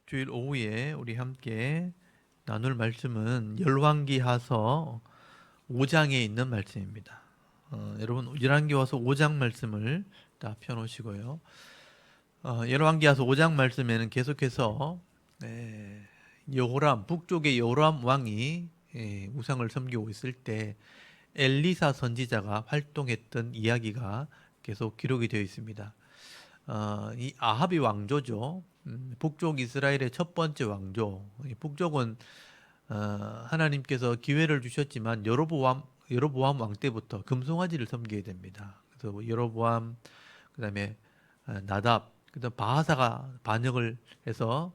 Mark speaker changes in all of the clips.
Speaker 1: 주일 오후에 우리 함께 나눌 말씀은 열왕기하서 5장에 있는 말씀입니다. 여러분 열왕기하서 5장 말씀을 다 펴놓으시고요. 열왕기하서 5장 말씀에는 계속해서 여호람 북쪽의 여호람 왕이 우상을 섬기고 있을 때 엘리사 선지자가 활동했던 이야기가 계속 기록이 되어 있습니다. 이 아합이 왕조죠. 북쪽 이스라엘의 첫 번째 왕조. 이 북쪽은 하나님께서 기회를 주셨지만 여로보암 왕 때부터 금송아지를 섬기게 됩니다. 그래서 뭐 여로보암, 그다음에 나답, 그다음 바하사가 반역을 해서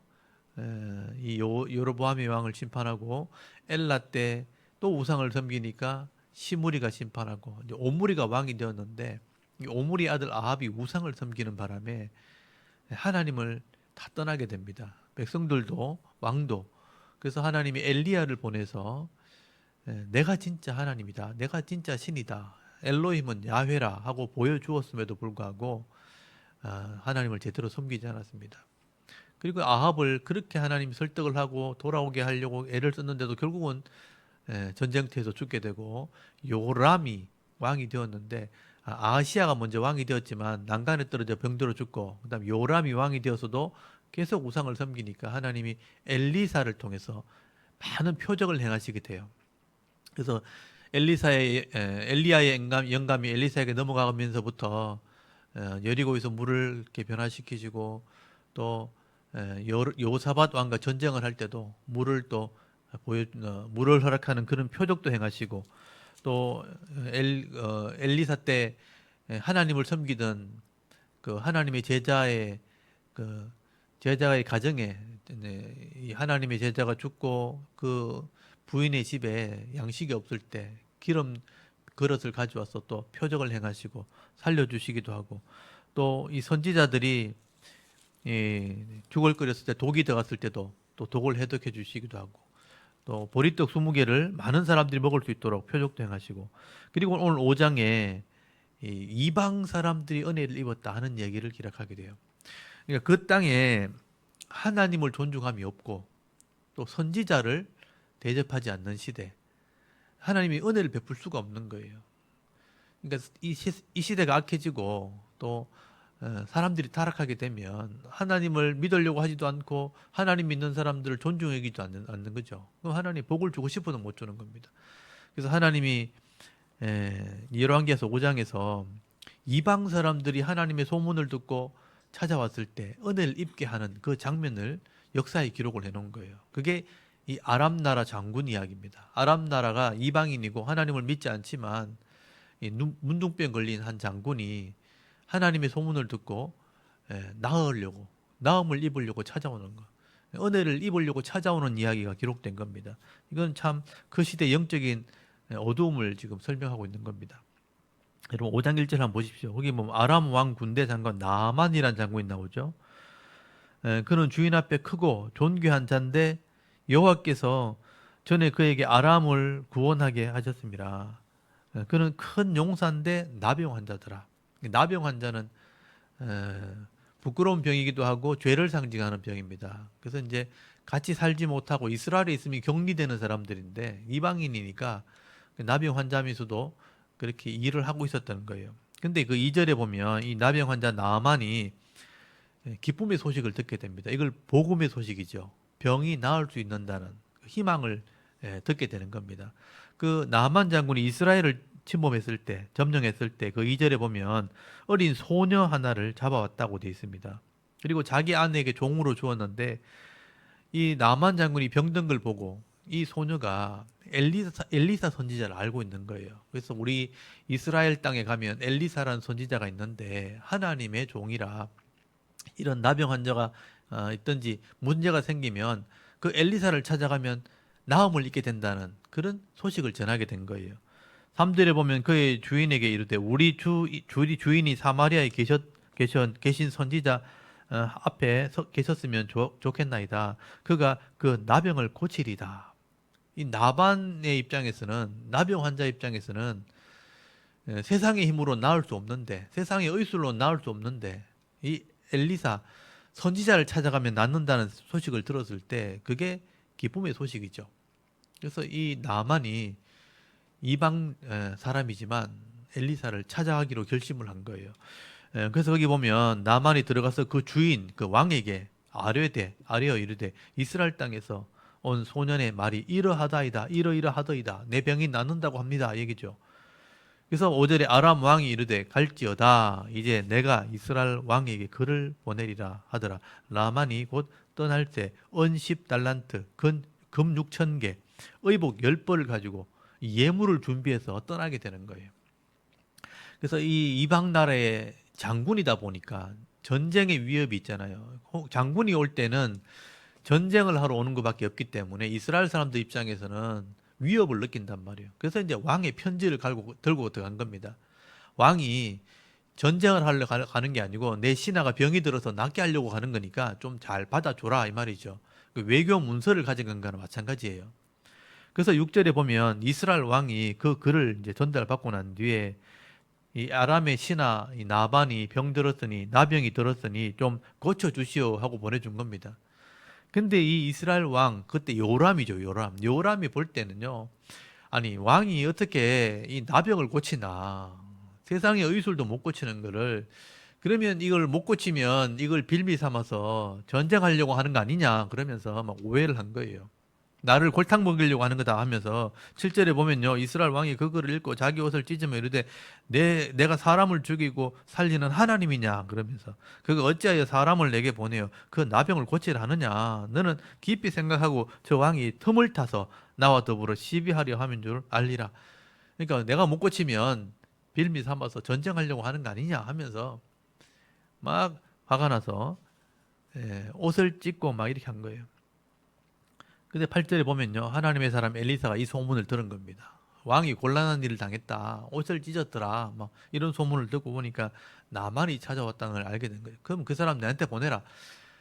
Speaker 1: 이 여로보암의 왕을 심판하고, 엘라 때 또 우상을 섬기니까 시므리가 심판하고, 이제 오므리가 왕이 되었는데, 이 오므리 아들 아합이 우상을 섬기는 바람에 하나님을 다 떠나게 됩니다. 백성들도 왕도. 그래서 하나님이 엘리야를 보내서 내가 진짜 하나님이다, 내가 진짜 신이다, 엘로힘은 야훼라 하고 보여주었음에도 불구하고 하나님을 제대로 섬기지 않았습니다. 그리고 아합을 그렇게 하나님이 설득을 하고 돌아오게 하려고 애를 썼는데도 결국은 전쟁터에서 죽게 되고, 요람이 왕이 되었는데, 아하시아가 먼저 왕이 되었지만 난간에 떨어져 병들어 죽고, 그다음 요람이 왕이 되어서도 계속 우상을 섬기니까 하나님이 엘리사를 통해서 많은 표적을 행하시게 돼요. 그래서 엘리야의 영감이 엘리사에게 넘어가면서부터 여리고에서 물을 이렇게 변화시키시고, 또 여호사밧 왕과 전쟁을 할 때도 물을 허락하는 그런 표적도 행하시고, 또 엘리사 때 하나님을 섬기던 그 하나님의 제자의 가정에 이 하나님의 제자가 죽고 그 부인의 집에 양식이 없을 때 기름 그릇을 가져와서 또 표적을 행하시고 살려주시기도 하고, 또 이 선지자들이 죽을 끓였을 때 독이 들어갔을 때도 또 독을 해독해 주시기도 하고, 또 보리떡 20개를 많은 사람들이 먹을 수 있도록 표적도 행하시고, 그리고 오늘 5장에 이방 사람들이 은혜를 입었다 하는 얘기를 기록하게 돼요. 그러니까 그 땅에 하나님을 존중함이 없고 또 선지자를 대접하지 않는 시대, 하나님이 은혜를 베풀 수가 없는 거예요. 그러니까 이 시대가 악해지고 또 사람들이 타락하게 되면 하나님을 믿으려고 하지도 않고 하나님 믿는 사람들을 존중하기도 않는 거죠. 그럼 하나님 복을 주고 싶어도 못 주는 겁니다. 그래서 하나님이 열왕기서 5장에서 이방 사람들이 하나님의 소문을 듣고 찾아왔을 때 은혜를 입게 하는 그 장면을 역사에 기록을 해놓은 거예요. 그게 이 아람 나라 장군 이야기입니다. 아람 나라가 이방인이고 하나님을 믿지 않지만 이 문둥병 걸린 한 장군이 하나님의 소문을 듣고 나음을 입으려고 찾아오는 거, 은혜를 입으려고 찾아오는 이야기가 기록된 겁니다. 이건 참 그 시대 영적인 어두움을 지금 설명하고 있는 겁니다. 여러분 5장 1절 한번 보십시오. 거기 보면 아람 왕 군대 장관 나만이라는 장군이 나오죠. 그는 주인 앞에 크고 존귀한 자인데 여호와께서 전에 그에게 아람을 구원하게 하셨습니다. 그는 큰 용사인데 나병 환자더라. 나병 환자는 부끄러운 병이기도 하고 죄를 상징하는 병입니다. 그래서 이제 같이 살지 못하고 이스라엘에 있으면 격리되는 사람들인데 이방인이니까 나병 환자면서도 그렇게 일을 하고 있었다는 거예요. 근데 그 2절에 보면 이 나병 환자 나만이 기쁨의 소식을 듣게 됩니다. 이걸 복음의 소식이죠. 병이 나을 수 있는다는 희망을 듣게 되는 겁니다. 그 나만 장군이 이스라엘을 침범했을 때, 점령했을 때 그 2절에 보면 어린 소녀 하나를 잡아왔다고 되어 있습니다. 그리고 자기 아내에게 종으로 주었는데 이 나만 장군이 병든 걸 보고 이 소녀가 엘리사 선지자를 알고 있는 거예요. 그래서 우리 이스라엘 땅에 가면 엘리사라는 선지자가 있는데 하나님의 종이라 이런 나병 환자가 있든지 문제가 생기면 그 엘리사를 찾아가면 나음을 입게 된다는 그런 소식을 전하게 된 거예요. 3절에 보면 그의 주인에게 이르되 우리 주인이 사마리아에 계신 선지자 앞에 계셨으면 좋겠나이다. 그가 그 나병을 고치리다. 이 나반의 입장에서는, 나병 환자 입장에서는 세상의 힘으로 나을 수 없는데, 세상의 의술로 나을 수 없는데 이 엘리사 선지자를 찾아가면 낫는다는 소식을 들었을 때 그게 기쁨의 소식이죠. 그래서 이 나만이 이방 사람이지만 엘리사를 찾아가기로 결심을 한 거예요. 그래서 거기 보면 나만이 들어가서 그 주인 그 왕에게 아뢰어 이르되 이스라엘 땅에서 온 소년의 말이 이러하다이다 이러이러하더이다 내 병이 낫는다고 합니다 얘기죠. 그래서 5절에 아람 왕이 이르되 갈지어다 이제 내가 이스라엘 왕에게 글을 보내리라 하더라. 나만이 곧 떠날 때 은 10달란트 금 6,000개 의복 10벌을 가지고 예물을 준비해서 떠나게 되는 거예요. 그래서 이 이방 나라의 장군이다 보니까 전쟁의 위협이 있잖아요. 장군이 올 때는 전쟁을 하러 오는 것밖에 없기 때문에 이스라엘 사람들 입장에서는 위협을 느낀단 말이에요. 그래서 이제 왕의 편지를 들고 들어간 겁니다. 왕이 전쟁을 하려 가는 게 아니고 내 신하가 병이 들어서 낫게 하려고 가는 거니까 좀 잘 받아줘라 이 말이죠. 그 외교 문서를 가져간 거나 마찬가지예요. 그래서 6절에 보면 이스라엘 왕이 그 글을 이제 전달받고 난 뒤에 이 아람의 신하 이 나반이 병 들었으니 나병이 들었으니 좀 고쳐 주시오 하고 보내준 겁니다. 근데 이 이스라엘 왕 그때 요람이죠. 요람이 볼 때는요. 아니 왕이 어떻게 이 나병을 고치나 세상의 의술도 못 고치는 거를 그러면 이걸 못 고치면 이걸 빌미 삼아서 전쟁하려고 하는 거 아니냐 그러면서 막 오해를 한 거예요. 나를 골탕 먹이려고 하는 거다 하면서 7절에 보면요. 이스라엘 왕이 그 글을 읽고 자기 옷을 찢으며 이르되 내가 사람을 죽이고 살리는 하나님이냐 그러면서 그가 어찌하여 사람을 내게 보내요. 그 나병을 고치라 하느냐. 너는 깊이 생각하고 저 왕이 틈을 타서 나와 더불어 시비하려 하는 줄 알리라. 그러니까 내가 못 고치면 빌미 삼아서 전쟁하려고 하는 거 아니냐 하면서 막 화가 나서 옷을 찢고 막 이렇게 한 거예요. 근데 8절에 보면요. 하나님의 사람 엘리사가 이 소문을 들은 겁니다. 왕이 곤란한 일을 당했다. 옷을 찢었더라. 막 이런 소문을 듣고 보니까 나만이 찾아왔다는 걸 알게 된 거예요. 그럼 그 사람 내한테 보내라.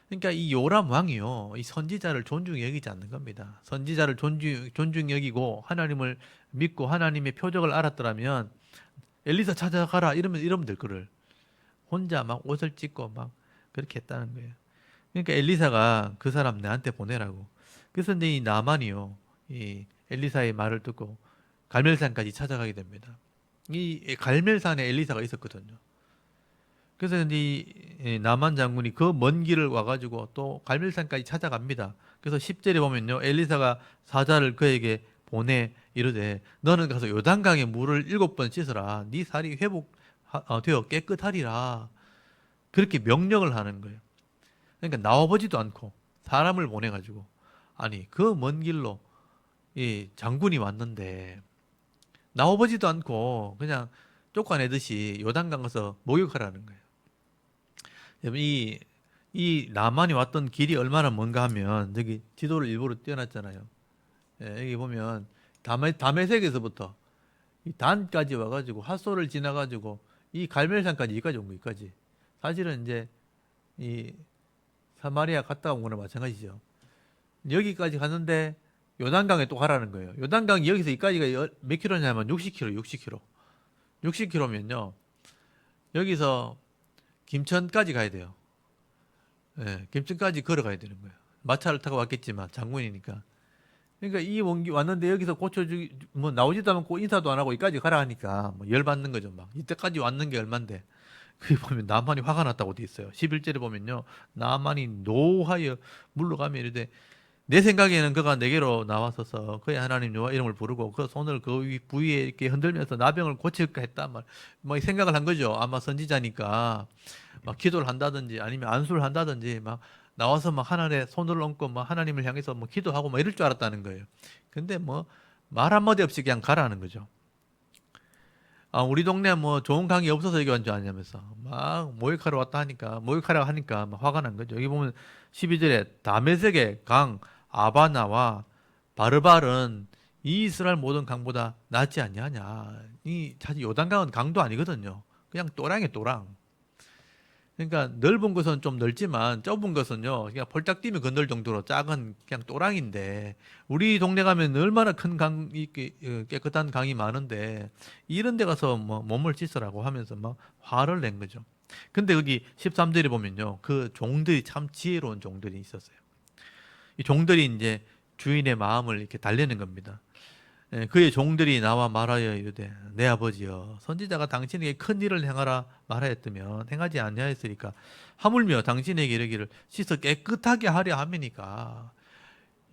Speaker 1: 그러니까 이 요람 왕이요. 이 선지자를 존중히 여기지 않는 겁니다. 선지자를 존중히 여기고 하나님을 믿고 하나님의 표적을 알았더라면 엘리사 찾아가라 이러면 될 거를 혼자 막 옷을 찢고 막 그렇게 했다는 거예요. 그러니까 엘리사가 그 사람 내한테 보내라고. 그래서 이제 이 나만이요, 이 엘리사의 말을 듣고 갈멜산까지 찾아가게 됩니다. 이 갈멜산에 엘리사가 있었거든요. 그래서 이제 이 나만 장군이 그 먼 길을 와가지고 또 갈멜산까지 찾아갑니다. 그래서 10절에 보면요, 엘리사가 사자를 그에게 보내 이르되 너는 가서 요단강에 물을 7번 씻어라. 네 살이 회복되어 깨끗하리라. 그렇게 명령을 하는 거예요. 그러니까 나와보지도 않고 사람을 보내가지고 아니 그 먼 길로 이 장군이 왔는데 나와보지도 않고 그냥 쫓아내듯이 요단강 가서 목욕하라는 거예요. 이 나만이 왔던 길이 얼마나 먼가 하면 저기 지도를 일부러 띄워놨잖아요. 여기 보면 다메섹에서부터 이 단까지 와가지고 핫소를 지나가지고 이 갈멜산까지 여기까지 온 거기까지. 사실은 이제 이 사마리아 갔다 온 거나 마찬가지죠. 여기까지 갔는데 요단강에 또 가라는 거예요. 요단강이 여기서 여기까지가 몇 킬로냐면 60km. 60km면요. 여기서 김천까지 가야 돼요. 김천까지 걸어가야 되는 거예요. 마차를 타고 왔겠지만 장군이니까. 그러니까 이 왔는데 여기서 고쳐주기 뭐 나오지도 않고 인사도 안 하고 여기까지 가라 하니까 뭐 열받는 거죠. 막 이때까지 왔는 게 얼만데. 그 보면 나만이 화가 났다고 돼 있어요. 11절에 보면요. 나만이 노하여 물러가며 이르되 내 생각에는 그가 내게로 나와서서 그의 하나님 여호와 이름을 부르고 그 손을 그 부위에 이렇게 흔들면서 나병을 고칠까 했다 뭐 생각을 한 거죠. 아마 선지자니까 막 기도를 한다든지 아니면 안수를 한다든지 막 나와서 막 하늘에 손을 얹고 막 하나님을 향해서 뭐 기도하고 뭐 이럴 줄 알았다는 거예요. 근데 뭐 말 한마디 없이 그냥 가라는 거죠. 우리 동네 뭐 좋은 강이 없어서 여기 온 줄 아냐면서 막 목욕하러 하니까 막 화가 난 거죠. 여기 보면 12절에 다메섹의 강 아바나와 바르발은 이 이스라엘 모든 강보다 낫지 않냐냐. 이 사실 요단강은 강도 아니거든요. 그냥 또랑이에요, 또랑. 그러니까 넓은 것은 좀 넓지만 좁은 것은요 그냥 폴짝 뛰면 건널 정도로 작은 그냥 또랑인데 우리 동네 가면 얼마나 큰 깨끗한 강이 많은데 이런 데 가서 뭐 몸을 씻으라고 하면서 막 화를 낸 거죠. 근데 여기 13절에 보면요. 그 종들이 참 지혜로운 종들이 있었어요. 이 종들이 이제 주인의 마음을 이렇게 달래는 겁니다. 예, 그의 종들이 나와 말하여 이르되 내 아버지여 선지자가 당신에게 큰 일을 행하라 말하였으면 행하지 아니하였으니까 하물며 당신에게 이르기를 씻어 깨끗하게 하려 함이니까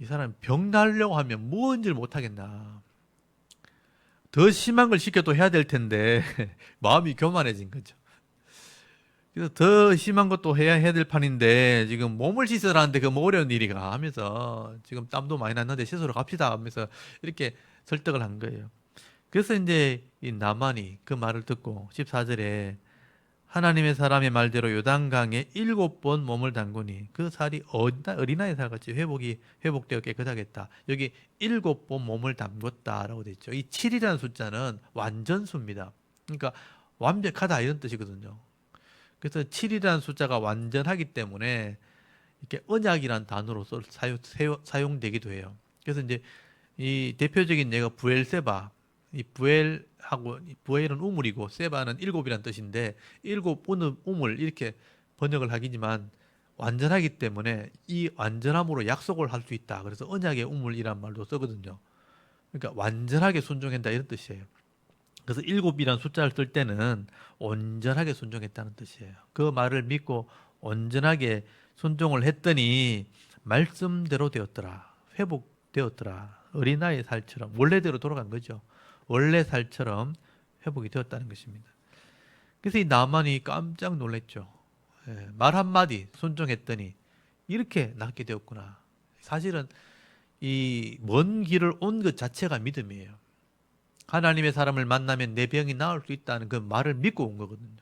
Speaker 1: 이 사람 병 나려고 하면 뭔지를 못하겠나. 더 심한 걸 시켜도 해야 될 텐데 마음이 교만해진 거죠. 그래서 더 심한 것도 해야 될 판인데 지금 몸을 씻으라는데 그 뭐 어려운 일이가 하면서 지금 땀도 많이 났는데 씻으러 갑시다 하면서 이렇게 설득을 한 거예요. 그래서 이제 이 나만이 그 말을 듣고 14절에 하나님의 사람의 말대로 요단강에 7번 몸을 담그니 그 살이 어린아이 살같이 회복되어 깨끗하겠다. 여기 7번 몸을 담궜다라고 돼 있죠. 이 7이라는 숫자는 완전수입니다. 그러니까 완벽하다 이런 뜻이거든요. 그래서 7이라는 숫자가 완전하기 때문에 이렇게 언약이라는 단어로 사용되기도 해요. 그래서 이제 이 대표적인 예가 부엘세바, 이 부엘하고 부엘은 우물이고 세바는 일곱이란 뜻인데 일곱 우물 이렇게 번역을 하기지만 완전하기 때문에 이 완전함으로 약속을 할 수 있다. 그래서 언약의 우물이란 말도 쓰거든요. 그러니까 완전하게 순종한다 이런 뜻이에요. 그래서 일곱이란 숫자를 쓸 때는 온전하게 순종했다는 뜻이에요. 그 말을 믿고 온전하게 순종을 했더니 말씀대로 되었더라. 회복되었더라. 어린아이 살처럼 원래대로 돌아간 거죠. 원래 살처럼 회복이 되었다는 것입니다. 그래서 이 나만이 깜짝 놀랐죠. 말 한마디 순종했더니 이렇게 낫게 되었구나. 사실은 이 먼 길을 온 것 자체가 믿음이에요. 하나님의 사람을 만나면 내 병이 나을 수 있다는 그 말을 믿고 온 거거든요.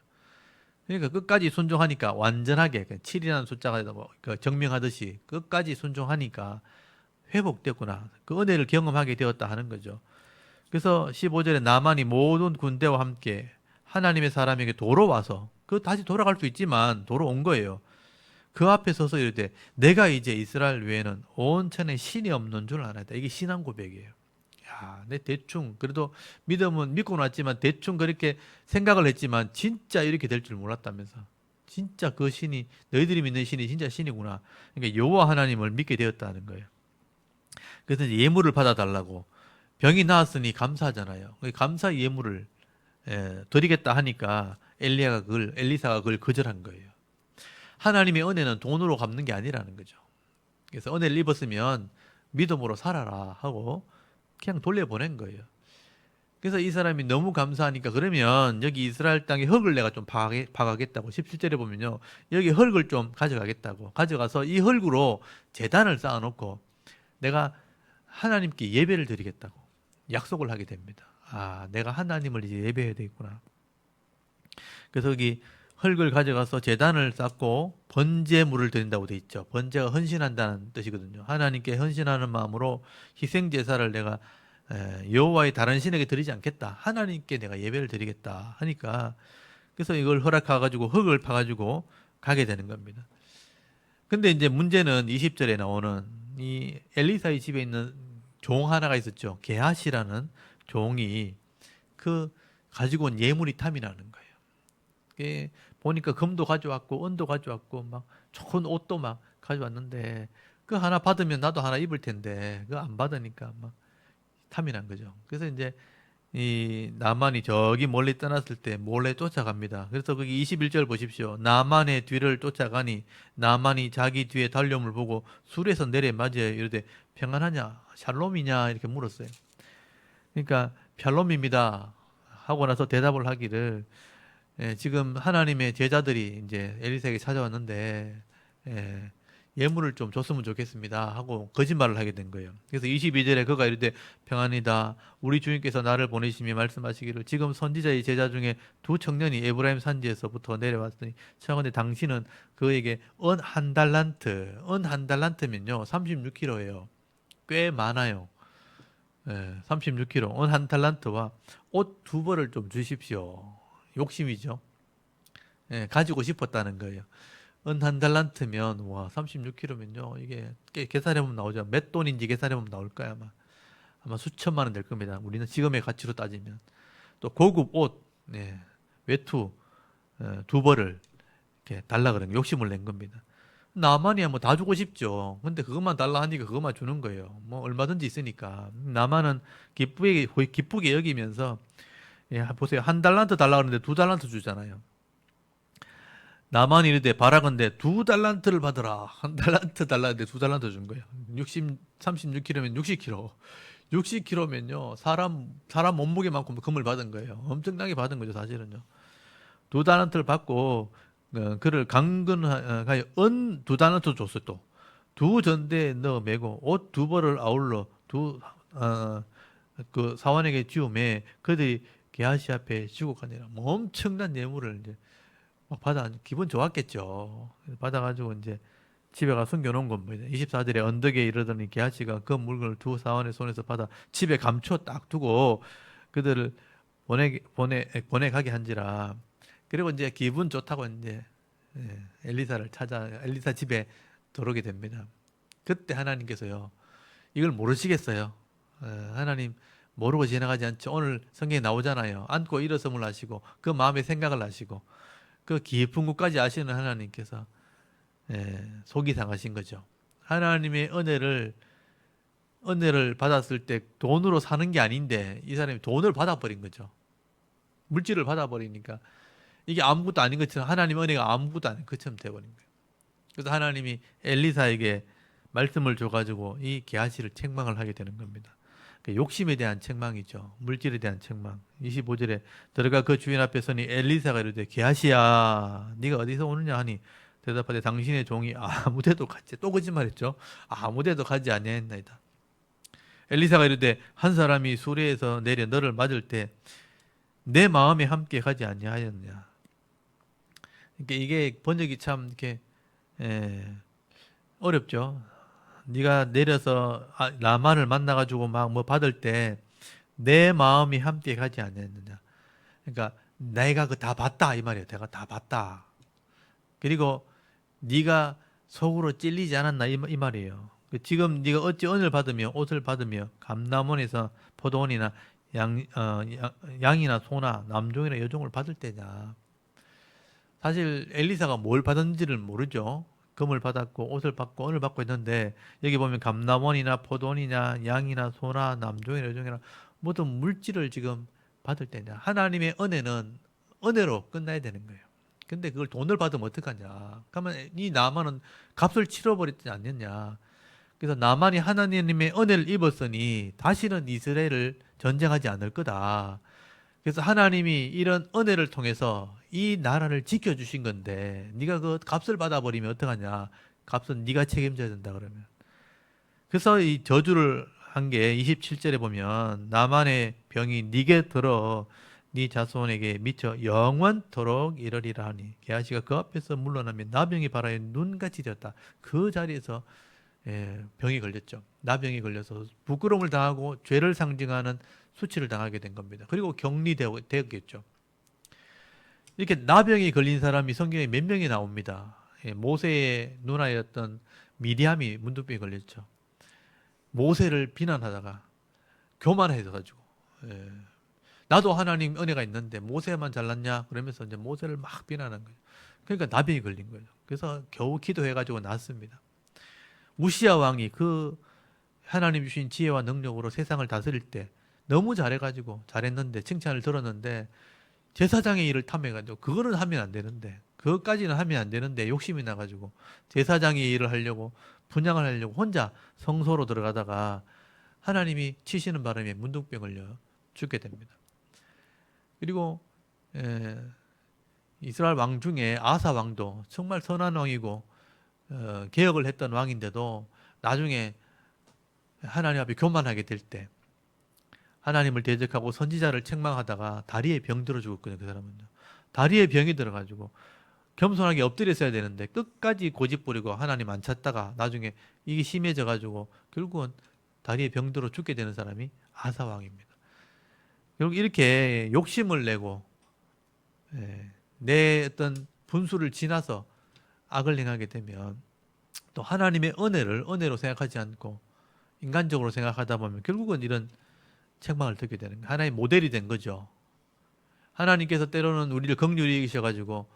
Speaker 1: 그러니까 끝까지 순종하니까 완전하게 7이라는 숫자가 증명하듯이 끝까지 순종하니까 회복됐구나. 그 은혜를 경험하게 되었다 하는 거죠. 그래서 15절에 나만이 모든 군대와 함께 하나님의 사람에게 도로 와서 그 다시 돌아갈 수 있지만 도로 온 거예요. 그 앞에 서서 이르되 내가 이제 이스라엘 외에는 온 천에 신이 없는 줄 알았다. 이게 신앙 고백이에요. 야, 내 대충 그래도 믿음은 믿고 났지만 대충 그렇게 생각을 했지만 진짜 이렇게 될 줄 몰랐다면서. 진짜 그 신이 너희들이 믿는 신이 진짜 신이구나. 그러니까 여호와 하나님을 믿게 되었다는 거예요. 그래서 이제 예물을 받아달라고 병이 나았으니 감사하잖아요. 감사 예물을 드리겠다 하니까 엘리사가 그걸 거절한 거예요. 하나님의 은혜는 돈으로 갚는 게 아니라는 거죠. 그래서 은혜를 입었으면 믿음으로 살아라 하고 그냥 돌려보낸 거예요. 그래서 이 사람이 너무 감사하니까 그러면 여기 이스라엘 땅에 흙을 내가 좀 파가겠다고 17절에 보면요. 여기 흙을 좀 가져가겠다고 가져가서 이 흙으로 제단을 쌓아놓고 내가 하나님께 예배를 드리겠다고 약속을 하게 됩니다. 아, 내가 하나님을 이제 예배해야 되겠구나. 그래서 여기 흙을 가져가서 제단을 쌓고 번제물을 드린다고 돼 있죠. 번제가 헌신한다는 뜻이거든요. 하나님께 헌신하는 마음으로 희생 제사를 내가 여호와의 다른 신에게 드리지 않겠다. 하나님께 내가 예배를 드리겠다 하니까 그래서 이걸 허락해 가지고 흙을 파 가지고 가게 되는 겁니다. 근데 이제 문제는 20절에 나오는 이 엘리사의 집에 있는 종 하나가 있었죠. 게하시라는 종이 그 가지고 온 예물이 탐이라는 거예요. 보니까 금도 가져왔고 은도 가져왔고 막 좋은 옷도 막 가져왔는데 그 하나 받으면 나도 하나 입을 텐데 그거 안 받으니까 막 탐이 난 거죠. 그래서 이제 이 나만이 저기 멀리 떠났을 때 몰래 쫓아갑니다. 그래서 거기 21절 보십시오. 나만의 뒤를 쫓아가니 나만이 자기 뒤에 달려옴을 보고 술에서 내려 맞아요. 이러되 평안하냐 샬롬이냐 이렇게 물었어요. 그러니까 샬롬입니다 하고 나서 대답을 하기를 지금 하나님의 제자들이 이제 엘리사에게 찾아왔는데 예물을 좀 줬으면 좋겠습니다 하고 거짓말을 하게 된 거예요. 그래서 22절에 그가 이르되 평안이다. 우리 주님께서 나를 보내시며 말씀하시기를 지금 선지자의 제자 중에 두 청년이 에브라임 산지에서부터 내려왔으니 청하건대 당신은 그에게 은 한 달란트, 은 한 달란트면요 36kg예요. 꽤 많아요. 36kg, 은 한 달란트와 옷 두 벌을 좀 주십시오. 욕심이죠. 가지고 싶었다는 거예요. 은 한 달란트면 와 36kg면요 이게 계산해보면 나오죠. 몇 돈인지 계산해보면 나올 거야 아마 수천만 원 될 겁니다. 우리는 지금의 가치로 따지면 또 고급 옷 외투 두 벌을 이렇게 달라 그런 거, 욕심을 낸 겁니다. 나만이야 뭐 다 주고 싶죠. 근데 그것만 달라 하니까 그것만 주는 거예요. 뭐 얼마든지 있으니까. 나만은 기쁘게 여기면서, 예, 보세요. 한 달란트 달라 그러는데 두 달란트 주잖아요. 나만 이르되 바라건대 두 달란트를 받으라. 한 달란트 달라는데 두 달란트 준 거예요. 36kg면 60kg. 60kg면요. 사람 몸무게만큼 금을 받은 거예요. 엄청나게 받은 거죠, 사실은요. 두 달란트를 받고 그를 강근하여 은 두 달란트 줬어요. 또 두 전대에 넣어 매고 옷 두 벌을 아울러 그 사원에게 지우매 그들이 게하시 앞에 지고 가니라. 뭐 엄청난 뇌물을 이제 막 받아, 기분 좋았겠죠. 받아가지고 이제 집에 가 숨겨놓은 겁니다. 24절에 언덕에 이르더니 게하시가 그 물건을 두 사원의 손에서 받아 집에 감춰 딱 두고 그들을 보내가게 한지라. 그리고 이제 기분 좋다고 이제, 예, 엘리사를 찾아 엘리사 집에 들어오게 됩니다. 그때 하나님께서요, 이걸 모르시겠어요. 하나님 모르고 지나가지 않죠. 오늘 성경에 나오잖아요. 앉고 일어섬을 하시고 그 마음의 생각을 하시고 그 깊은 곳까지 아시는 하나님께서, 예, 속이 상하신 거죠. 하나님의 은혜를 받았을 때 돈으로 사는 게 아닌데 이 사람이 돈을 받아버린 거죠. 물질을 받아버리니까 이게 아무것도 아닌 것처럼, 하나님 은혜가 아무것도 아닌 것처럼 돼버린 거예요. 그래서 하나님이 엘리사에게 말씀을 줘가지고 이 게하시를 책망을 하게 되는 겁니다. 욕심에 대한 책망이죠. 물질에 대한 책망. 25절에 들어가 그 주인 앞에 서니 엘리사가 이르되 게하시야 네가 어디서 오느냐 하니 대답하되 당신의 종이 아무데도 갔지. 또 거짓말했죠. 아무데도 가지 아니하였나이다. 엘리사가 이르되 한 사람이 수레에서 내려 너를 맞을 때 내 마음에 함께 가지 아니하였냐. 그러니까 이게 번역이 참 이렇게, 어렵죠. 네가 내려서 라만을 만나가지고 막 뭐 받을 때 내 마음이 함께 가지 않았느냐. 그러니까 내가 그 다 봤다 이 말이에요. 내가 다 봤다. 그리고 네가 속으로 찔리지 않았나 이 말이에요. 지금 네가 어찌 은을 받으며 옷을 받으며 감남원에서 포도원이나 양이나 소나 남종이나 여종을 받을 때냐. 사실 엘리사가 뭘 받은지를 모르죠. 금을 받았고 옷을 받고 은을 받고 있는데 여기 보면 감남원이나 포도원이냐 양이나 소나 남종이나 여종이나 모든 물질을 지금 받을 때냐. 하나님의 은혜는 은혜로 끝나야 되는 거예요. 근데 그걸 돈을 받으면 어떡하냐. 그러면 이 나만은 값을 치러버리지 않느냐. 그래서 나만이 하나님의 은혜를 입었으니 다시는 이스라엘을 전쟁하지 않을 거다. 그래서 하나님이 이런 은혜를 통해서 이 나라를 지켜주신 건데 네가 그 값을 받아버리면 어떡하냐. 값은 네가 책임져야 된다 그러면. 그래서 이 저주를 한 게 27절에 보면 나만의 병이 네게 들어 네 자손에게 미쳐 영원토록 이르리라 하니 게하시가 그 앞에서 물러나며 나병이 발하여 눈같이 되었다. 그 자리에서, 예, 병이 걸렸죠. 나병이 걸려서 부끄러움을 당하고 죄를 상징하는 수치를 당하게 된 겁니다. 그리고 격리되었겠죠. 이렇게 나병이 걸린 사람이 성경에 몇 명이 나옵니다. 예, 모세의 누나였던 미디암이 문둥병에 걸렸죠. 모세를 비난하다가 교만해져가지고, 예, 나도 하나님 은혜가 있는데 모세만 잘났냐 그러면서 이제 모세를 막 비난한 거예요. 그러니까 나병이 걸린 거예요. 그래서 겨우 기도해가지고 낫습니다. 우시야 왕이 그 하나님 주신 지혜와 능력으로 세상을 다스릴 때 너무 잘해가지고 잘했는데 칭찬을 들었는데 제사장의 일을 탐해가지고 그거는 하면 안 되는데 그것까지는 하면 안 되는데 욕심이 나가지고 제사장의 일을 하려고 분양을 하려고 혼자 성소로 들어가다가 하나님이 치시는 바람에 문둥병 걸려 죽게 됩니다. 그리고, 이스라엘 왕 중에 아사 왕도 정말 선한 왕이고 개혁을 했던 왕인데도 나중에 하나님 앞에 교만하게 될 때 하나님을 대적하고 선지자를 책망하다가 다리에 병 들어 죽었거든요. 그 사람은요. 다리에 병이 들어가지고 겸손하게 엎드렸어야 되는데 끝까지 고집 부리고 하나님 안 찾다가 나중에 이게 심해져가지고 결국은 다리에 병 들어 죽게 되는 사람이 아사 왕입니다. 결국 이렇게 욕심을 내고, 내 어떤 분수를 지나서 악을 행하게 되면 또 하나님의 은혜로 생각하지 않고 인간적으로 생각하다 보면 결국은 이런 책망을 듣게 되는 거예요. 하나의 모델이 된 거죠. 하나님께서 때로는 우리를 긍휼히 여기셔가지고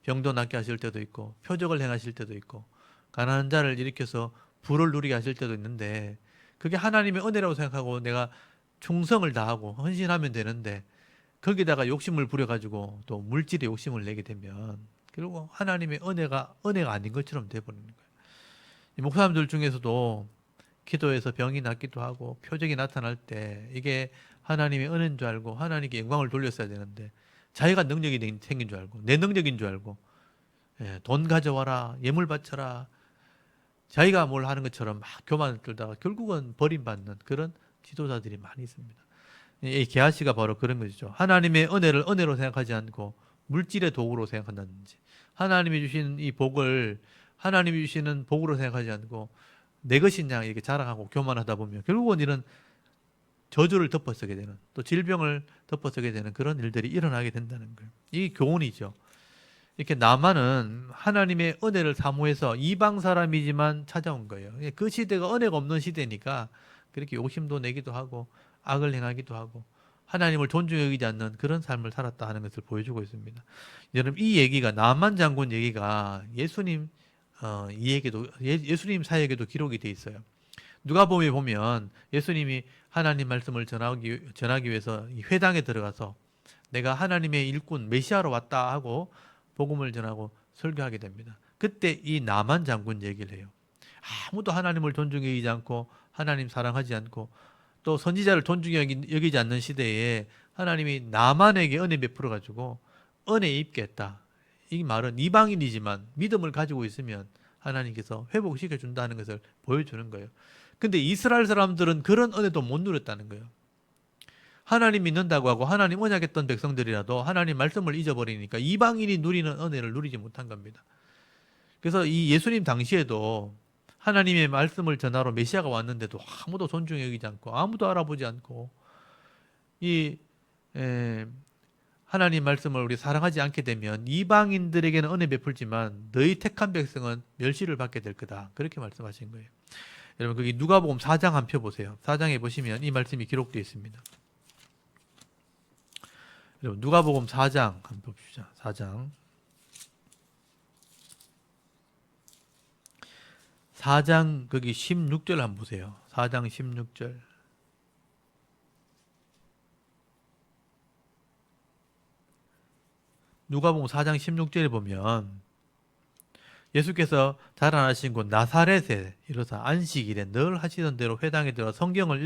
Speaker 1: 병도 낫게 하실 때도 있고 표적을 행하실 때도 있고 가난한 자를 일으켜서 부를 누리게 하실 때도 있는데 그게 하나님의 은혜라고 생각하고 내가 충성을 다하고 헌신하면 되는데 거기다가 욕심을 부려가지고 또 물질에 욕심을 내게 되면 결국 하나님의 은혜가 아닌 것처럼 돼버리는 거예요. 이 목사님들 중에서도 기도해서 병이 낫기도 하고 표적이 나타날 때 이게 하나님의 은혜인 줄 알고 하나님께 영광을 돌렸어야 되는데 자기가 능력이 생긴 줄 알고 내 능력인 줄 알고 돈 가져와라 예물 바쳐라 자기가 뭘 하는 것처럼 막 교만을 들다가 결국은 버림받는 그런 지도자들이 많이 있습니다. 이 게하시가 바로 그런 것이죠. 하나님의 은혜를 은혜로 생각하지 않고 물질의 도구로 생각한다든지 하나님이 주신 이 복을 하나님이 주시는 복으로 생각하지 않고 내 것인 양 이렇게 자랑하고 교만하다 보면 결국은 이런 저주를 덮어서게 되는 또 질병을 덮어서게 되는 그런 일들이 일어나게 된다는 거예요. 이게 교훈이죠. 이렇게 나만은 하나님의 은혜를 사모해서 이방 사람이지만 찾아온 거예요. 그 시대가 은혜가 없는 시대니까 그렇게 욕심도 내기도 하고 악을 행하기도 하고 하나님을 존중히 여기지 않는 그런 삶을 살았다 하는 것을 보여주고 있습니다. 여러분 이 얘기가 나만 장군 얘기가 예수님 이에게도 예수님 사역에도 기록이 돼 있어요. 누가복음에 보면 예수님이 하나님 말씀을 전하기 위해서 이 회당에 들어가서 내가 하나님의 일꾼 메시아로 왔다 하고 복음을 전하고 설교하게 됩니다. 그때 이 나만 장군 얘기를 해요. 아무도 하나님을 존중히 여기지 않고 하나님 사랑하지 않고 또 선지자를 존중히 여기지 않는 시대에 하나님이 나만에게 은혜 베풀어 가지고 은혜 입게 했다. 이 말은 이방인이지만 믿음을 가지고 있으면 하나님께서 회복시켜 준다는 것을 보여주는 거예요. 근데 이스라엘 사람들은 그런 은혜도 못 누렸다는 거예요. 하나님 믿는다고 하고 하나님 언약했던 백성들이라도 하나님 말씀을 잊어버리니까 이방인이 누리는 은혜를 누리지 못한 겁니다. 그래서 이 예수님 당시에도 하나님의 말씀을 전하러 메시아가 왔는데도 아무도 존중히 여기지 않고 아무도 알아보지 않고 이 하나님 말씀을 우리 사랑하지 않게 되면 이방인들에게는 은혜 베풀지만 너희 택한 백성은 멸시를 받게 될 거다. 그렇게 말씀하신 거예요. 여러분 거기 누가복음 4장 한 표 보세요. 4장에 보시면 이 말씀이 기록되어 있습니다. 여러분 누가복음 4장 한번 봅시다. 4장 거기 16절 한번 보세요. 4장 16절. 누가복음 4장 16절에 보면 예수께서 자라나신 곳 나사렛에 이르사 안식일에 늘 하시던 대로 회당에 들어 성경을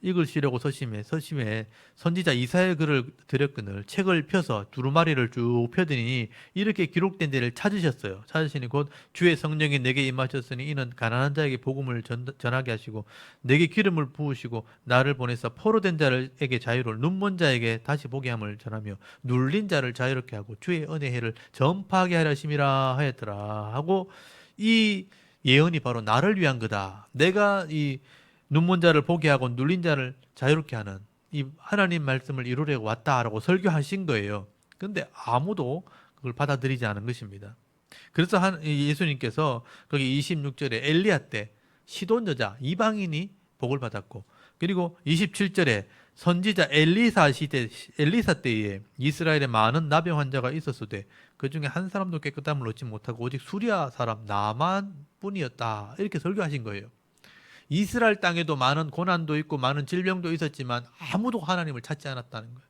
Speaker 1: 읽으시려고 서심해 선지자 이사야의 글을 들였거늘 책을 펴서 두루마리를 쭉 펴더니 이렇게 기록된 데를 찾으셨어요. 찾으시니 곧 주의 성령이 내게 임하셨으니 이는 가난한 자에게 복음을 전하게 하시고 내게 기름을 부으시고 나를 보내서 포로된 자에게 자유를 눈먼 자에게 다시 보게 함을 전하며 눌린 자를 자유롭게 하고 주의 은혜의 해를 전파하게 하려 하심이라 하였더라 하고 이 예언이 바로 나를 위한 거다. 내가 이 눈먼 자를 보게 하고 눌린 자를 자유롭게 하는 이 하나님 말씀을 이루려고 왔다라고 설교하신 거예요. 그런데 아무도 그걸 받아들이지 않은 것입니다. 그래서 예수님께서 거기 26절에 엘리야 때 시돈 여자 이방인이 복을 받았고 그리고 27절에 선지자 엘리사 때에 이스라엘에 많은 나병 환자가 있었으되 그 중에 한 사람도 깨끗함을 얻지 못하고 오직 수리아 사람 나만 뿐이었다. 이렇게 설교하신 거예요. 이스라엘 땅에도 많은 고난도 있고 많은 질병도 있었지만 아무도 하나님을 찾지 않았다는 거예요.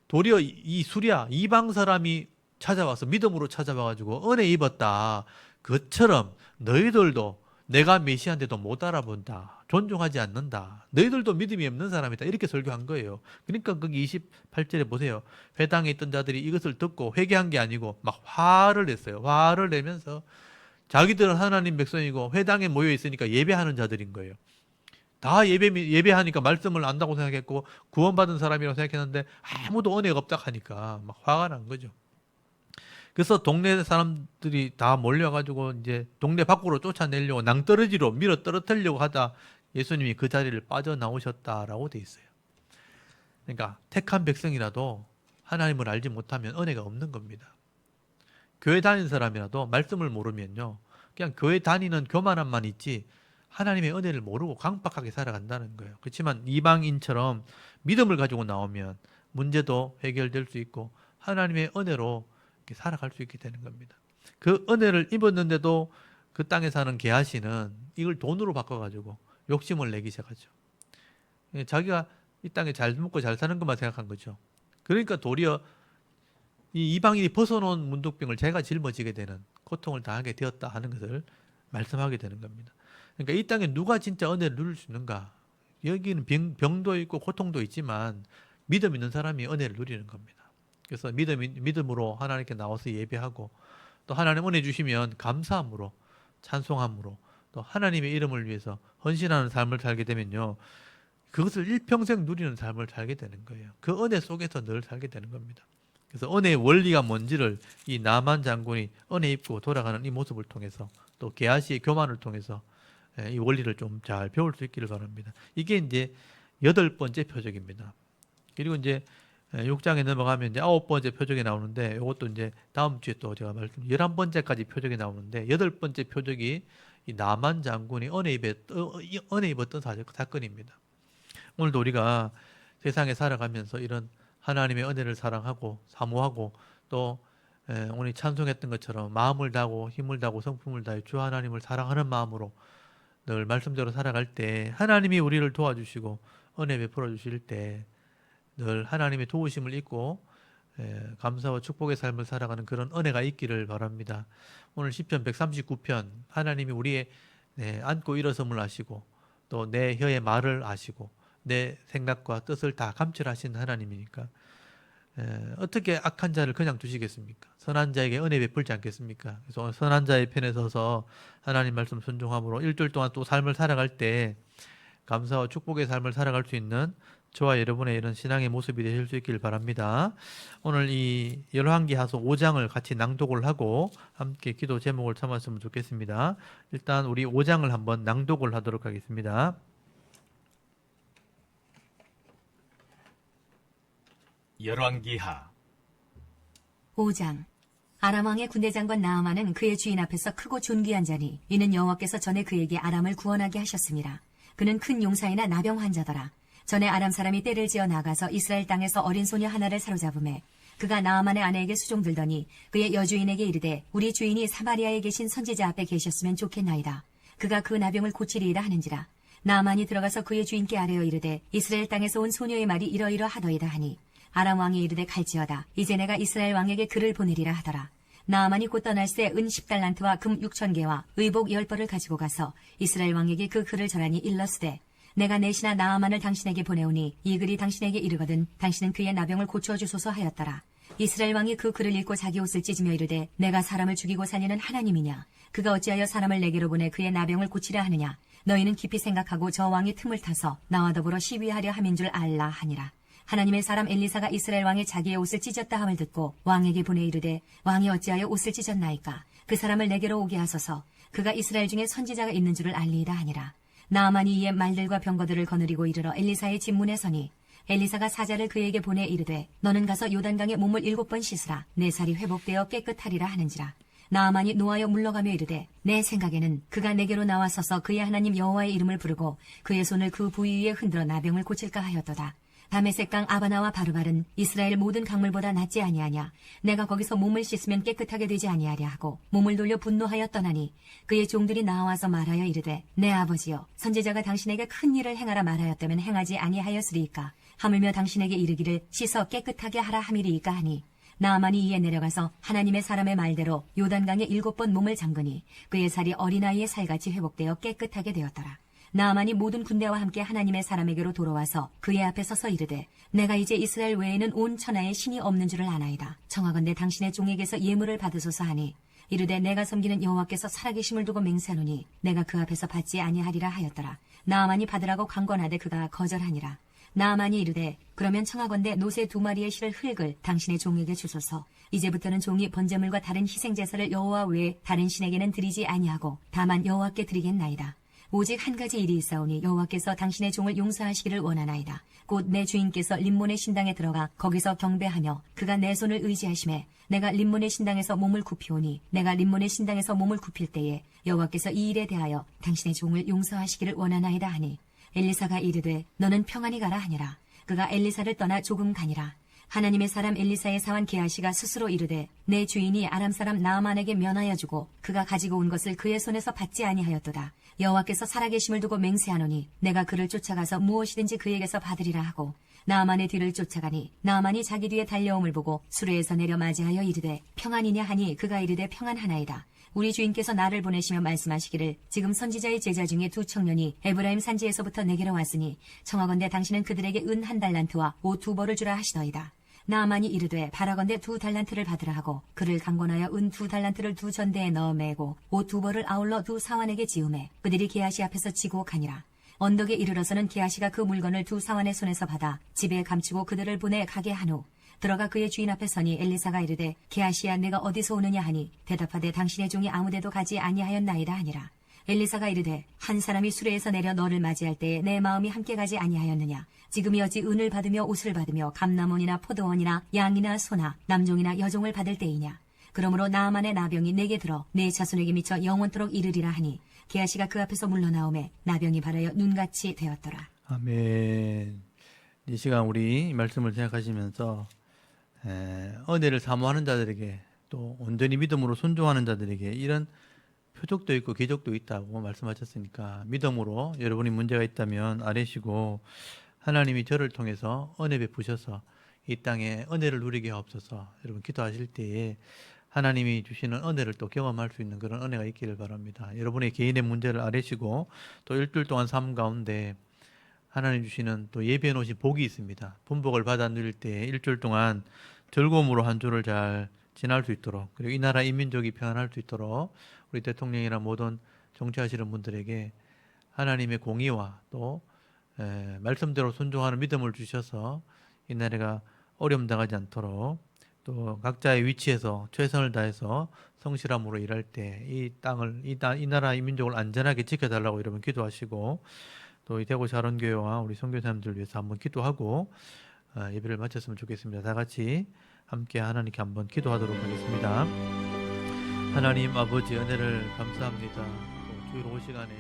Speaker 1: 도리어 이 수리아 이방 사람이 찾아와서 믿음으로 찾아와가지고 은혜 입었다. 그것처럼 너희들도 내가 메시아인데도 못 알아본다. 존중하지 않는다. 너희들도 믿음이 없는 사람이다. 이렇게 설교한 거예요. 그러니까 거기 28절에 보세요. 회당에 있던 자들이 이것을 듣고 회개한 게 아니고 막 화를 냈어요. 화를 내면서 자기들은 하나님 백성이고 회당에 모여 있으니까 예배하는 자들인 거예요. 다 예배하니까 말씀을 안다고 생각했고 구원받은 사람이라고 생각했는데 아무도 은혜가 없다 하니까 막 화가 난 거죠. 그래서 동네 사람들이 다 몰려가지고 이제 동네 밖으로 쫓아내려고 낭떠러지로 밀어 떨어뜨리려고 하다 예수님이 그 자리를 빠져나오셨다라고 돼 있어요. 그러니까 택한 백성이라도 하나님을 알지 못하면 은혜가 없는 겁니다. 교회 다니는 사람이라도 말씀을 모르면요. 그냥 교회 다니는 교만함만 있지 하나님의 은혜를 모르고 강박하게 살아간다는 거예요. 그렇지만 이방인처럼 믿음을 가지고 나오면 문제도 해결될 수 있고 하나님의 은혜로 이렇게 살아갈 수 있게 되는 겁니다. 그 은혜를 입었는데도 그 땅에 사는 게하시는 이걸 돈으로 바꿔가지고 욕심을 내기 시작하죠. 자기가 이 땅에 잘 먹고 잘 사는 것만 생각한 거죠. 그러니까 도리어 이 이방인이 벗어놓은 문둥병을 제가 짊어지게 되는 고통을 당하게 되었다 하는 것을 말씀하게 되는 겁니다. 그러니까 이 땅에 누가 진짜 은혜를 누릴 수 있는가? 여기는 병도 있고 고통도 있지만 믿음 있는 사람이 은혜를 누리는 겁니다. 그래서 믿음으로 하나님께 나와서 예배하고 또 하나님 은혜 주시면 감사함으로 찬송함으로 또 하나님의 이름을 위해서 헌신하는 삶을 살게 되면요. 그것을 일평생 누리는 삶을 살게 되는 거예요. 그 은혜 속에서 늘 살게 되는 겁니다. 그래서 은혜의 원리가 뭔지를 이 나만 장군이 은혜 입고 돌아가는 이 모습을 통해서 또 게하시의 교만을 통해서 이 원리를 좀 잘 배울 수 있기를 바랍니다. 이게 이제 8번째 표적입니다. 그리고 이제 6장에 넘어가면 이제 9번째 표적이 나오는데 이것도 이제 다음 주에 또 제가 11번째까지 표적이 나오는데 8번째 표적이 이 나만 장군이 은혜 입었던 사건입니다. 오늘도 우리가 세상에 살아가면서 이런 하나님의 은혜를 사랑하고 사모하고 또 오늘 찬송했던 것처럼 마음을 다하고 힘을 다하고 성품을 다해 주 하나님을 사랑하는 마음으로 늘 말씀대로 살아갈 때 하나님이 우리를 도와주시고 은혜 베풀어 주실 때 늘 하나님의 도우심을 잊고 감사와 축복의 삶을 살아가는 그런 은혜가 있기를 바랍니다. 오늘 시편 139편 하나님이 우리의 앉고 일어섬을 아시고 또 내 혀의 말을 아시고 내 생각과 뜻을 다 감찰하신 하나님이니까 어떻게 악한 자를 그냥 두시겠습니까? 선한 자에게 은혜 베풀지 않겠습니까? 그래서 선한 자의 편에 서서 하나님 말씀 순종함으로 일주일 동안 또 삶을 살아갈 때 감사와 축복의 삶을 살아갈 수 있는 저와 여러분의 이런 신앙의 모습이 되실 수 있기를 바랍니다. 오늘 이 열왕기하서 5장을 같이 낭독을 하고 함께 기도 제목을 삼았으면 좋겠습니다. 일단 우리 5장을 한번 낭독을 하도록 하겠습니다.
Speaker 2: 열왕기하
Speaker 3: 5장. 아람 왕의 군대 장관 나아만은 그의 주인 앞에서 크고 존귀한 자니 이는 여호와께서 전에 그에게 아람을 구원하게 하셨습니다. 그는 큰 용사이나 나병 환자더라. 전에 아람 사람이 떼를 지어 나가서 이스라엘 땅에서 어린 소녀 하나를 사로잡음에 그가 나아만의 아내에게 수종들더니 그의 여주인에게 이르되 우리 주인이 사마리아에 계신 선지자 앞에 계셨으면 좋겠나이다. 그가 그 나병을 고치리이다 하는지라. 나아만이 들어가서 그의 주인께 아뢰어 이르되 이스라엘 땅에서 온 소녀의 말이 이러이러하더이다 하니 아람 왕이 이르되 갈지어다. 이제 내가 이스라엘 왕에게 글을 보내리라 하더라. 나아만이 곧 떠날새 은 10달란트와 금 6,000개와 의복 10벌을 가지고 가서 이스라엘 왕에게 그 글을 전하니 일렀으되 내가 내 신하 나아만을 당신에게 보내오니 이 글이 당신에게 이르거든 당신은 그의 나병을 고쳐주소서 하였더라. 이스라엘 왕이 그 글을 읽고 자기 옷을 찢으며 이르되 내가 사람을 죽이고 살리는 하나님이냐? 그가 어찌하여 사람을 내게로 보내 그의 나병을 고치려 하느냐? 너희는 깊이 생각하고 저 왕의 틈을 타서 나와 더불어 시위하려 함인 줄 알라 하니라. 하나님의 사람 엘리사가 이스라엘 왕이 자기의 옷을 찢었다 함을 듣고 왕에게 보내 이르되 왕이 어찌하여 옷을 찢었나이까? 그 사람을 내게로 오게 하소서. 그가 이스라엘 중에 선지자가 있는 줄을 알리이다 하니라. 나아만이 이에 말들과 병거들을 거느리고 이르러 엘리사의 집문에 서니 엘리사가 사자를 그에게 보내 이르되 너는 가서 요단강에 몸을 7번 씻으라. 내 살이 회복되어 깨끗하리라 하는지라. 나아만이 노하여 물러가며 이르되 내 생각에는 그가 내게로 나와서서 그의 하나님 여호와의 이름을 부르고 그의 손을 그 부위 위에 흔들어 나병을 고칠까 하였도다. 다메섹강 아바나와 바르발은 이스라엘 모든 강물보다 낫지 아니하냐. 내가 거기서 몸을 씻으면 깨끗하게 되지 아니하랴 하고 몸을 돌려 분노하여 떠나니 그의 종들이 나와서 말하여 이르되 내 아버지여 선지자가 당신에게 큰 일을 행하라 말하였다면 행하지 아니하였으리이까. 하물며 당신에게 이르기를 씻어 깨끗하게 하라 함이리이까 하니 나아만이 이에 내려가서 하나님의 사람의 말대로 요단강에 7번 몸을 잠그니 그의 살이 어린아이의 살같이 회복되어 깨끗하게 되었더라. 나아만이 모든 군대와 함께 하나님의 사람에게로 돌아와서 그의 앞에 서서 이르되 내가 이제 이스라엘 외에는 온 천하에 신이 없는 줄을 아나이다. 청하건대 당신의 종에게서 예물을 받으소서 하니 이르되 내가 섬기는 여호와께서 살아계심을 두고 맹세하노니 내가 그 앞에서 받지 아니하리라 하였더라. 나아만이 받으라고 강권하되 그가 거절하니라. 나아만이 이르되 그러면 청하건대 노새 2마리의 실을 흙을 당신의 종에게 주소서. 이제부터는 종이 번제물과 다른 희생제사를 여호와 외에 다른 신에게는 드리지 아니하고 다만 여호와께 드리겠나이다. 오직 한 가지 일이 있사오니 여호와께서 당신의 종을 용서하시기를 원하나이다. 곧 내 주인께서 림몬의 신당에 들어가 거기서 경배하며 그가 내 손을 의지하심에 내가 림몬의 신당에서 몸을 굽히오니 내가 림몬의 신당에서 몸을 굽힐 때에 여호와께서 이 일에 대하여 당신의 종을 용서하시기를 원하나이다 하니 엘리사가 이르되 너는 평안히 가라 하니라. 그가 엘리사를 떠나 조금 가니라. 하나님의 사람 엘리사의 사환 게하시가 스스로 이르되 내 주인이 아람 사람 나아만에게 면하여 주고 그가 가지고 온 것을 그의 손에서 받지 아니하였도다. 여호와께서 살아계심을 두고 맹세하노니 내가 그를 쫓아가서 무엇이든지 그에게서 받으리라 하고 나아만의 뒤를 쫓아가니 나아만이 자기 뒤에 달려옴을 보고 수레에서 내려 맞이하여 이르되 평안이냐 하니 그가 이르되 평안하나이다. 우리 주인께서 나를 보내시며 말씀하시기를 지금 선지자의 제자 중에 두 청년이 에브라임 산지에서부터 내게로 왔으니 청하건대 당신은 그들에게 은 1달란트와 옷 2벌을 주라 하시더이다. 나아만이 이르되 바라건대 2달란트를 받으라 하고 그를 강권하여 은 2달란트를 2전대에 넣어 매고 옷 2벌을 아울러 2 사환에게 지우매 그들이 게하시 앞에서 지고 가니라. 언덕에 이르러서는 게하시가 그 물건을 2 사환의 손에서 받아 집에 감추고 그들을 보내 가게 한 후 들어가 그의 주인 앞에 서니 엘리사가 이르되 게하시야 내가 어디서 오느냐 하니 대답하되 당신의 종이 아무데도 가지 아니하였나이다 하니라. 엘리사가 이르되 한 사람이 수레에서 내려 너를 맞이할 때에 내 마음이 함께 가지 아니하였느냐. 지금이 어찌 은을 받으며 옷을 받으며 감남원이나 포도원이나 양이나 소나 남종이나 여종을 받을 때이냐. 그러므로 나아만의 나병이 내게 들어 내 자손에게 미쳐 영원토록 이르리라 하니 게하시가 그 앞에서 물러나오매 나병이 바라여 눈같이 되었더라.
Speaker 1: 아멘. 이 시간 우리 이 말씀을 생각하시면서 은혜를 사모하는 자들에게 또 온전히 믿음으로 순종하는 자들에게 이런 표적도 있고 기적도 있다고 말씀하셨으니까 믿음으로 여러분이 문제가 있다면 아뢰시고 하나님이 저를 통해서 은혜 베푸셔서 이 땅에 은혜를 누리게 하옵소서. 여러분 기도하실 때에 하나님이 주시는 은혜를 또 경험할 수 있는 그런 은혜가 있기를 바랍니다. 여러분의 개인의 문제를 아뢰시고 또 일주일 동안 삶 가운데 하나님 주시는 또 예비해 놓으신 복이 있습니다. 분복을 받아 누릴 때 일주일 동안 즐거움으로 한 주를 잘 지날 수 있도록 그리고 이 나라 인민족이 평안할 수 있도록 우리 대통령이나 모든 정치하시는 분들에게 하나님의 공의와 또 말씀대로 순종하는 믿음을 주셔서 이 나라가 어려움 당하지 않도록 또 각자의 위치에서 최선을 다해서 성실함으로 일할 때 이 땅을 이 나라 인민족을 안전하게 지켜달라고 여러분 기도하시고 또 이 대구 자론교회와 우리 선교사님들 위해서 한번 기도하고 예배를 마쳤으면 좋겠습니다. 다 같이 함께 하나님께 한번 기도하도록 하겠습니다. 하나님 아버지 은혜를 감사합니다. 또 주일 오후 시간에